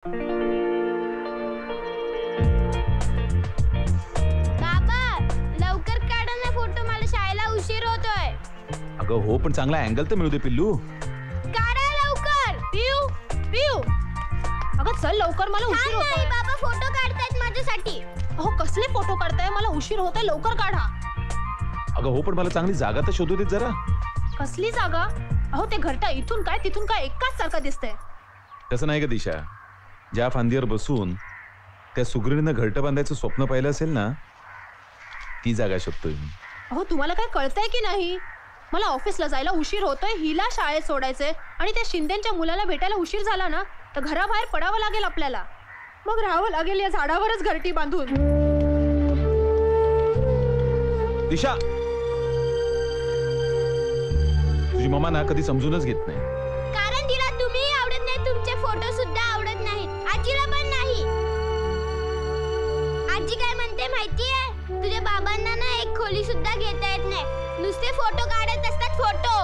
बाबा लवकर काढा ना फोटो, मला शाळेला उशीर होतोय. अगं हो, पण चांगला अँगल तर मिळू दे पिल्लू. काढा लवकर. पिऊ पिऊ, अगं चल लवकर, मला उशीर नाही होतोय. बाबा, फोटो काढतायत माझ्यासाठी. अहो कसले फोटो काढताय, मला उशीर होतोय, लवकर काढा. अगं हो, पण मला चांगली जागा तर शोधू देत जरा. कसली जागा? अहो ते घरटा इथून काय तिथून काय एकाच सारखं दिसतंय. तसं नाही ग दिशा, ज्या फांदीवर बसून त्या सुगरणीनं घरटं बांधायचं स्वप्न पाहिलं असेल ना, ती जागा शोधतोय मी. अहो तुम्हाला काय कळतंय की नाही? मला ऑफिसला जायला उशीर होतोय, हिला शाळेत सोडायचंय, आणि त्या शिंदेच्या मुलाला भेटायला उशीर झाला ना तर घराबाहेर पडावं लागेल आपल्याला. मग राहावं लागेल या झाडावरच घरटी बांधून. दिशा, तुझी मम्मा ना कधी समजूनच घेत नाही. कारण तिला तुम्ही आवडत नाही, तुमचे फोटो सुद्धा आवडत नाहीत, आजीला पण नाही. आजी काय म्हणते माहितीये? तुझ्या बाबांना ना एक खोली सुद्धा घेता येत नाही, नुसते फोटो काढत असतात, फोटो.